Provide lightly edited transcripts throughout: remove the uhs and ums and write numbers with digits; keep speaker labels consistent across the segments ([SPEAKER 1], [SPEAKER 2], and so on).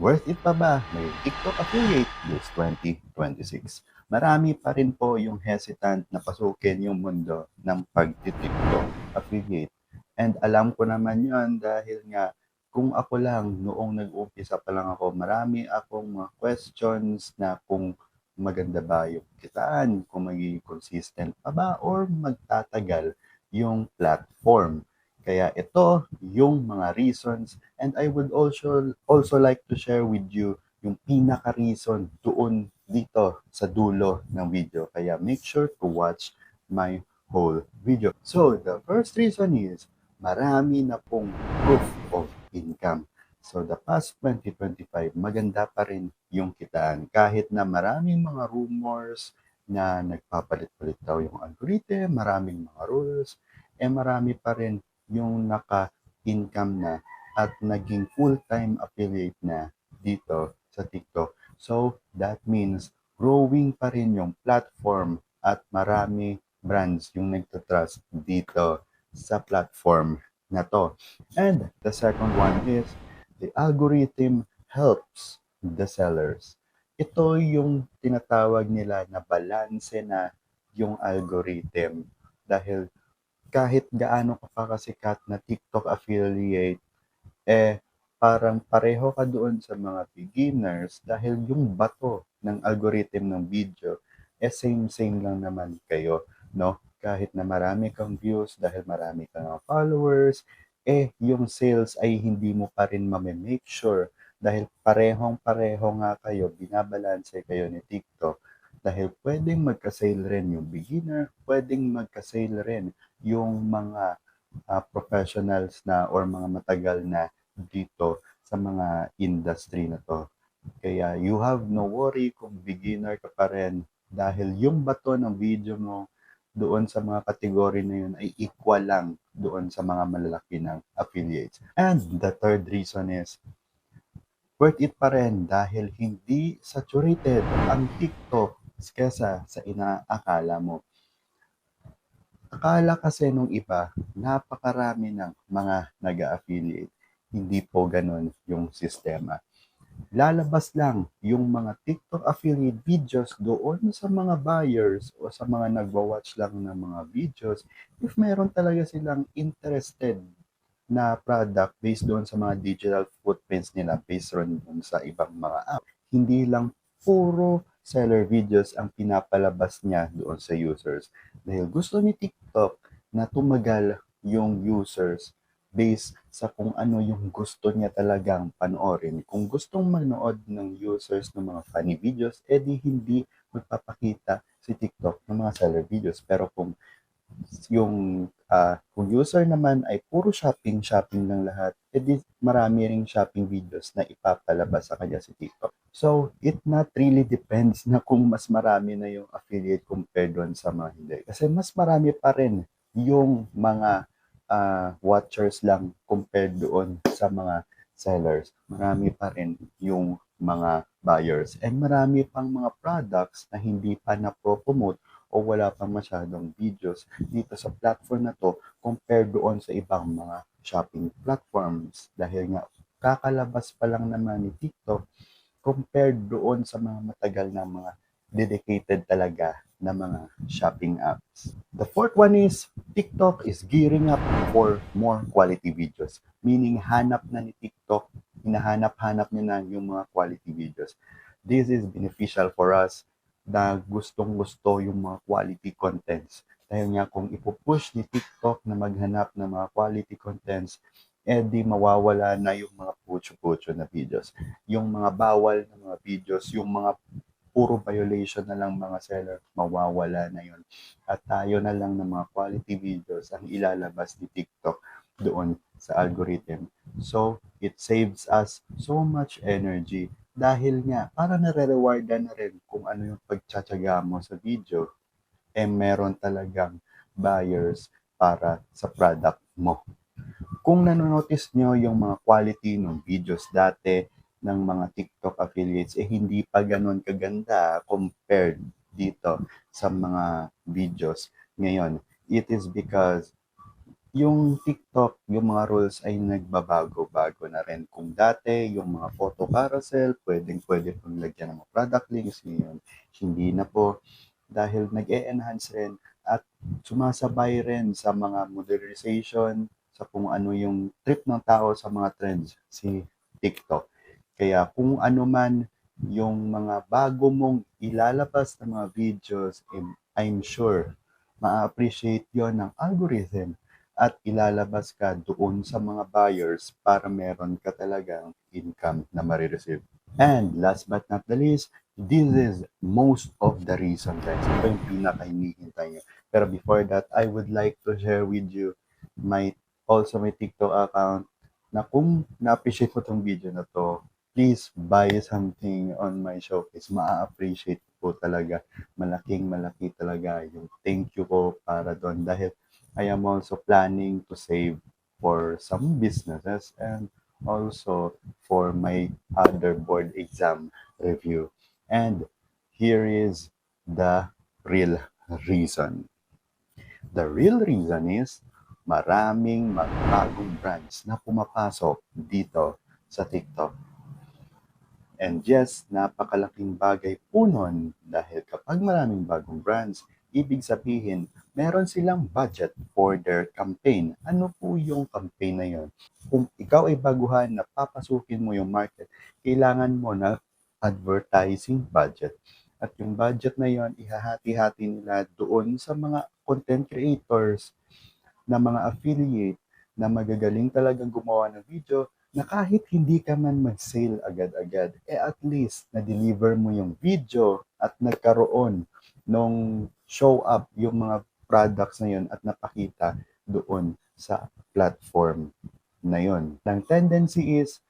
[SPEAKER 1] Worth it pa ba maging TikTok affiliate this 2026? Marami pa rin po yung hesitant na pasukin yung mundo ng pag-TikTok affiliate. And alam ko naman yun dahil nga kung ako lang noong nag-umpisa pa lang ako, marami akong mga questions na kung maganda ba yung kitaan, kung magiging consistent pa ba, or magtatagal yung platform. Kaya ito yung mga reasons, and I would also like to share with you yung pinaka-reason doon dito sa dulo ng video. Kaya make sure to watch my whole video. So, the first reason is marami na pong proof of income. So, the past 2025, maganda pa rin yung kitaan. Kahit na maraming mga rumors na nagpapalit-palit daw yung algorithm, maraming mga rules, marami pa rin yung naka-income na at naging full-time affiliate na dito sa TikTok. So, that means growing pa rin yung platform at marami brands yung nagtatrust dito sa platform na to. And the second one is the algorithm helps the sellers. Ito yung tinatawag nila na balanse na yung algorithm dahil kahit gaano ka pa kasikat na TikTok affiliate, parang pareho ka doon sa mga beginners dahil yung bato ng algorithm ng video, same-same lang naman kayo, no? Kahit na marami kang views dahil marami kang mga followers, yung sales ay hindi mo pa rin make sure dahil parehong-pareho nga kayo, binabalanse kayo ni TikTok dahil pwedeng magka-sale rin yung beginner, pwedeng magka-sale rin yung mga professionals na or mga matagal na dito sa mga industry na to. Kaya you have no worry kung beginner ka pa rin dahil yung bato ng video mo doon sa mga kategory na yun ay equal lang doon sa mga malalaki ng affiliates. And the third reason is worth it pa rin dahil hindi saturated ang TikTok kesa sa inaakala mo. Akala kasi nung iba, napakarami ng mga nag-affiliate. Hindi po ganun yung sistema. Lalabas lang yung mga TikTok affiliate videos doon sa mga buyers o sa mga nagwa-watch lang ng mga videos if meron talaga silang interested na product based doon sa mga digital footprints nila based on doon sa ibang mga app. Hindi lang puro seller videos ang pinapalabas niya doon sa users. Dahil gusto ni TikTok na tumagal yung users based sa kung ano yung gusto niya talagang panoorin. Kung gustong manood ng users ng mga funny videos, edi hindi magpapakita si TikTok ng mga seller videos. Pero kung user naman ay puro shopping lang lahat, edi marami ring shopping videos na ipapalabas sa kanya si TikTok. So, it not really depends na kung mas marami na yung affiliate compared doon sa mga hindi. Kasi mas marami pa rin yung mga watchers lang compared doon sa mga sellers. Marami pa rin yung mga buyers. And marami pang mga products na hindi pa na-promote o wala pang masyadong videos dito sa platform na to compared doon sa ibang mga shopping platforms. Dahil nga, kakalabas pa lang naman ni TikTok compared doon sa mga matagal na mga dedicated talaga na mga shopping apps. The fourth one is TikTok is gearing up for more quality videos. Meaning hanap na ni TikTok, hinahanap-hanap niya na yung mga quality videos. This is beneficial for us na gustong-gusto yung mga quality contents. Dahil nga kung ipupush ni TikTok na maghanap ng mga quality contents, di mawawala na yung mga putyo-putyo na videos. Yung mga bawal na mga videos, yung mga puro violation na lang mga seller, mawawala na yun. At tayo na lang ng mga quality videos ang ilalabas ni TikTok doon sa algorithm. So, it saves us so much energy dahil nga, para nare-rewardan na rin kung ano yung pagtsatsaga mo sa video, meron talagang buyers para sa product mo. Kung nanonotice nyo yung mga quality ng videos dati ng mga TikTok affiliates, hindi pa ganun kaganda compared dito sa mga videos ngayon. It is because yung TikTok, yung mga rules ay nagbabago-bago na rin. Kung dati, yung mga photo carousel, pwedeng-pwede pong lagyan ng mga product links, ngayon, hindi na po dahil nag-e-enhance rin at sumasabay rin sa mga modernization, sa kung ano yung trip ng tao sa mga trends, si TikTok. Kaya kung ano man yung mga bago mong ilalabas na mga videos, I'm sure ma-appreciate yon ng algorithm at ilalabas ka doon sa mga buyers para meron ka talagang income na marireceive. And last but not the least, this is most of the reason guys. Ito yung pinaka-hinihintay nyo. Pero before that, I would like to share with you my also my TikTok account na kung na-appreciate mo tong video na to, please buy something on my showcase. Ma-appreciate po talaga. Malaking malaki talaga yung thank you ko para doon dahil I am also planning to save for some businesses and also for my other board exam review. And here is the real reason. The real reason is maraming bagong brands na pumapasok dito sa TikTok. And yes, napakalaking bagay po nun dahil kapag maraming bagong brands, ibig sabihin, meron silang budget for their campaign. Ano po yung campaign na yun? Kung ikaw ay baguhan na papasukin mo yung market, kailangan mo na advertising budget. At yung budget na yon ihahati-hati nila doon sa mga content creators na mga affiliate na magagaling talagang gumawa ng video na kahit hindi ka man mag-sale agad-agad, at least na-deliver mo yung video at nagkaroon nung show up yung mga products na yun at napakita doon sa platform na yun. Ang tendency is,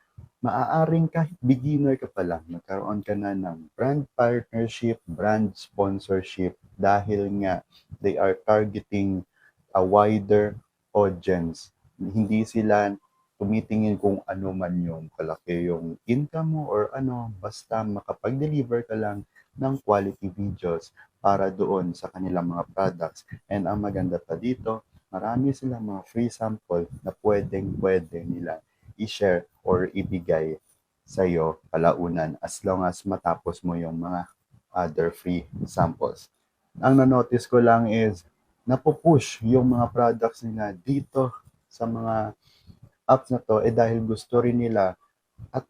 [SPEAKER 1] maaaring kahit beginner ka pa lang, magkaroon ka na ng brand partnership, brand sponsorship dahil nga they are targeting a wider audience. Hindi sila tumitingin kung ano man yung kalaki yung income mo or ano, basta makapag-deliver ka lang ng quality videos para doon sa kanilang mga products. And ang maganda pa dito, marami silang mga free sample na pwede nila i-share or ibigay sa iyo palaunan as long as matapos mo yung mga other free samples. Ang na-notice ko lang is napupush yung mga products nila dito sa mga apps na to dahil gusto rin nila at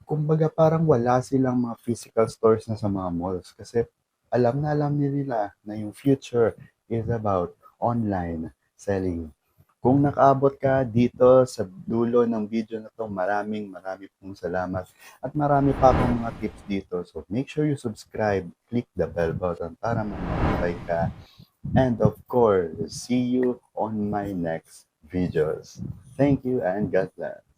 [SPEAKER 1] kumbaga parang wala silang mga physical stores na sa mga malls kasi alam nila na yung future is about online selling. Kung nakaabot ka dito sa dulo ng video na to, maraming pong salamat at marami pa akong mga tips dito. So make sure you subscribe, click the bell button para ma-notify ka. And of course, see you on my next videos. Thank you and God bless.